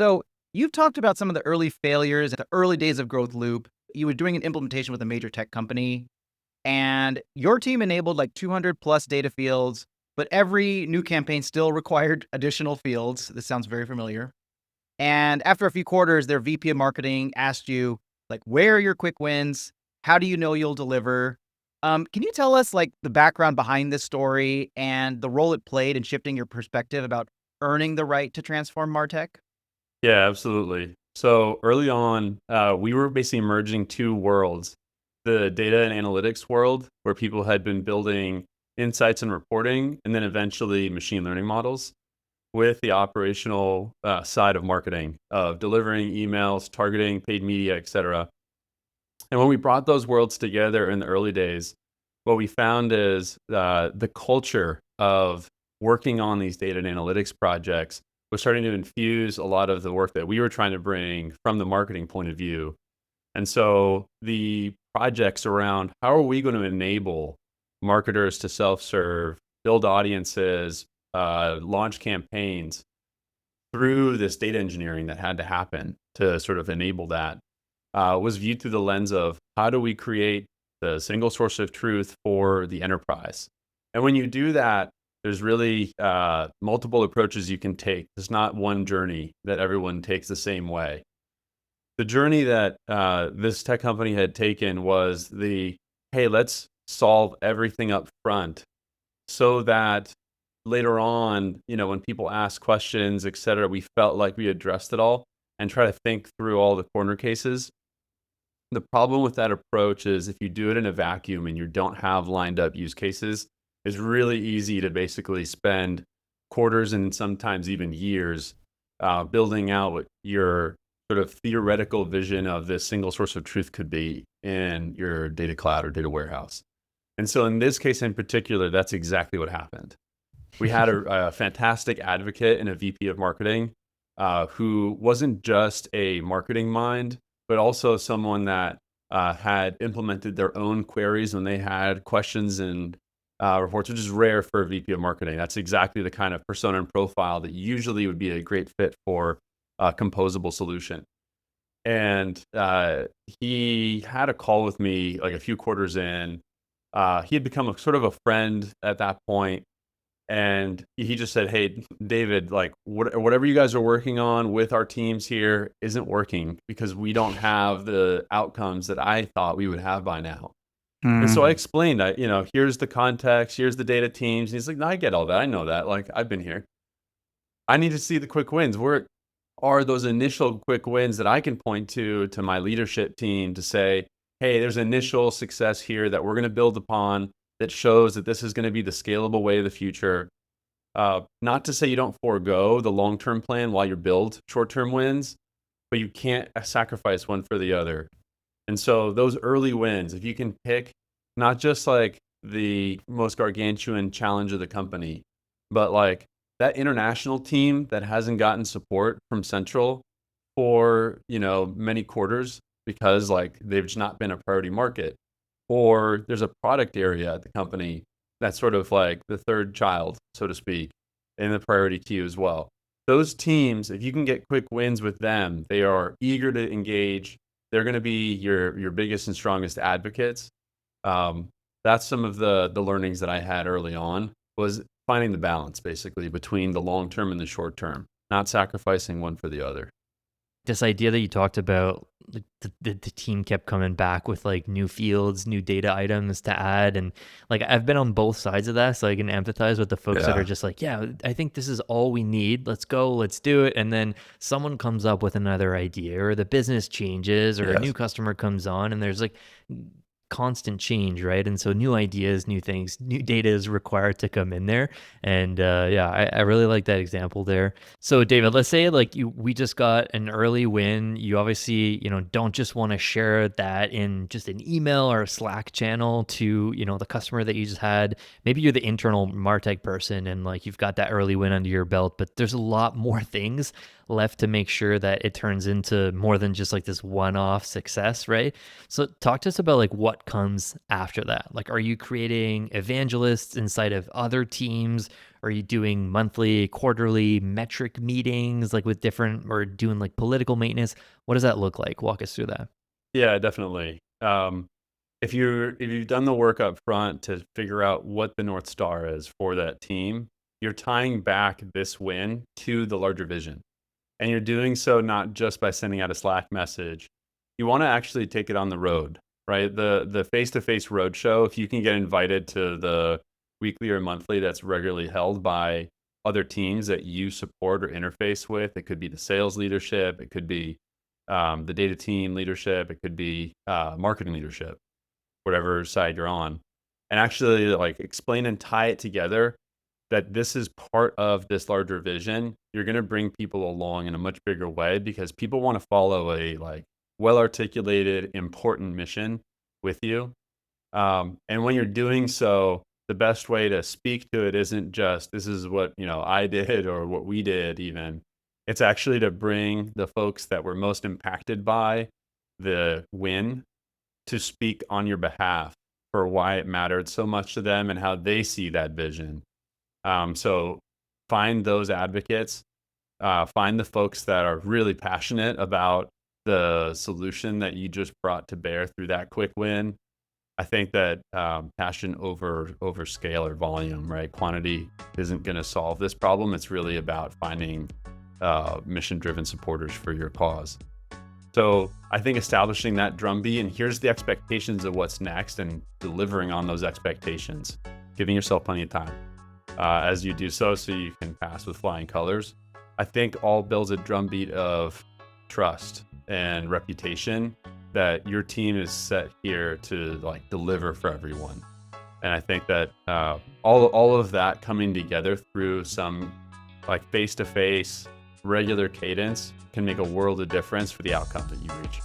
So you've talked about some of the early failures, the early days of GrowthLoop. You were doing an implementation with a major tech company, and your team enabled like 200 plus data fields, but every new campaign still required additional fields. This sounds very familiar. And after a few quarters, their VP of marketing asked you, like, where are your quick wins? How do you know you'll deliver? Can you tell us like the background behind this story and the role it played in shifting your perspective about earning the right to transform Martech? Yeah, absolutely. So early on, we were basically merging two worlds, the data and analytics world, where people had been building insights and reporting, and then eventually machine learning models, with the operational side of marketing, of delivering emails, targeting, paid media, etc. And when we brought those worlds together in the early days, what we found is the culture of working on these data and analytics projects was starting to infuse a lot of the work that we were trying to bring from the marketing point of view. And so the projects around how are we going to enable marketers to self-serve, build audiences, launch campaigns through this data engineering that had to happen to sort of enable that was viewed through the lens of how do we create the single source of truth for the enterprise. And when you do that, there's really multiple approaches you can take. There's not one journey that everyone takes the same way. The journey that this tech company had taken was hey, let's solve everything up front so that later on, when people ask questions, et cetera, we felt like we addressed it all and try to think through all the corner cases. The problem with that approach is if you do it in a vacuum and you don't have lined up use cases, it's really easy to basically spend quarters and sometimes even years building out what your sort of theoretical vision of this single source of truth could be in your data cloud or data warehouse. And so in this case in particular, that's exactly what happened. We had a fantastic advocate and a VP of marketing who wasn't just a marketing mind, but also someone that had implemented their own queries when they had questions and reports, which is rare for a VP of marketing. That's exactly the kind of persona and profile that usually would be a great fit for a composable solution. And he had a call with me like a few quarters in. He had become sort of a friend at that point. And he just said, "Hey, David, like whatever you guys are working on with our teams here isn't working because we don't have the outcomes that I thought we would have by now." And so I Hmm. explained, here's the context, here's the data teams. And he's like, "No, I get all that. I know that. Like I've been here. I need to see the quick wins. Where are those initial quick wins that I can point to my leadership team to say, hey, there's initial success here that we're going to build upon that shows that this is going to be the scalable way of the future. Not to say you don't forego the long-term plan while you build short-term wins, but you can't sacrifice one for the other. And so those early wins, if you can pick not just like the most gargantuan challenge of the company, but like that international team that hasn't gotten support from Central for, many quarters because like they've just not been a priority market. Or there's a product area at the company that's sort of like the third child, so to speak, in the priority queue as well. Those teams, if you can get quick wins with them, they are eager to engage. They're going to be your biggest and strongest advocates. Um, that's some of the learnings that I had early on was finding the balance basically between the long term and the short term, not sacrificing one for the other. This idea that you talked about, like the team kept coming back with like new fields, new data items to add. And like I've been on both sides of that. So I can empathize with the folks that are Yeah. just like, yeah, I think this is all we need. Let's go, let's do it. And then someone comes up with another idea, or the business changes, or a new Yes. customer comes on, and there's like constant change, right? And so new ideas, new things, new data is required to come in there. And yeah, I really like that example there. So David, let's say like we just got an early win. You obviously, don't just want to share that in just an email or a Slack channel to, the customer that you just had. Maybe you're the internal Martech person and like you've got that early win under your belt, but there's a lot more things left to make sure that it turns into more than just like this one-off success, right? So talk to us about like what comes after that. Like, are you creating evangelists inside of other teams? Are you doing monthly, quarterly metric meetings, like with different, or doing like political maintenance? What does that look like? Walk us through that. Yeah, definitely. If you've done the work up front to figure out what the North Star is for that team, you're tying back this win to the larger vision. And you're doing so not just by sending out a Slack message. You want to actually take it on the road, right? The face-to-face roadshow, if you can get invited to the weekly or monthly that's regularly held by other teams that you support or interface with, it could be the sales leadership, it could be the data team leadership, it could be marketing leadership, whatever side you're on, and actually like explain and tie it together that this is part of this larger vision. You're going to bring people along in a much bigger way because people want to follow a like well articulated important mission with you. And when you're doing so, the best way to speak to it isn't just this is what I did or what we did even. It's actually to bring the folks that were most impacted by the win to speak on your behalf for why it mattered so much to them and how they see that vision. So find those advocates, find the folks that are really passionate about the solution that you just brought to bear through that quick win. I think that passion over scale or volume, right? Quantity isn't going to solve this problem. It's really about finding mission-driven supporters for your cause. So I think establishing that drumbeat, and here's the expectations of what's next, and delivering on those expectations, giving yourself plenty of time as you do so you can pass with flying colors. I think all builds a drumbeat of trust and reputation that your team is set here to like deliver for everyone. And I think that all of that coming together through some like face-to-face regular cadence can make a world of difference for the outcome that you reach.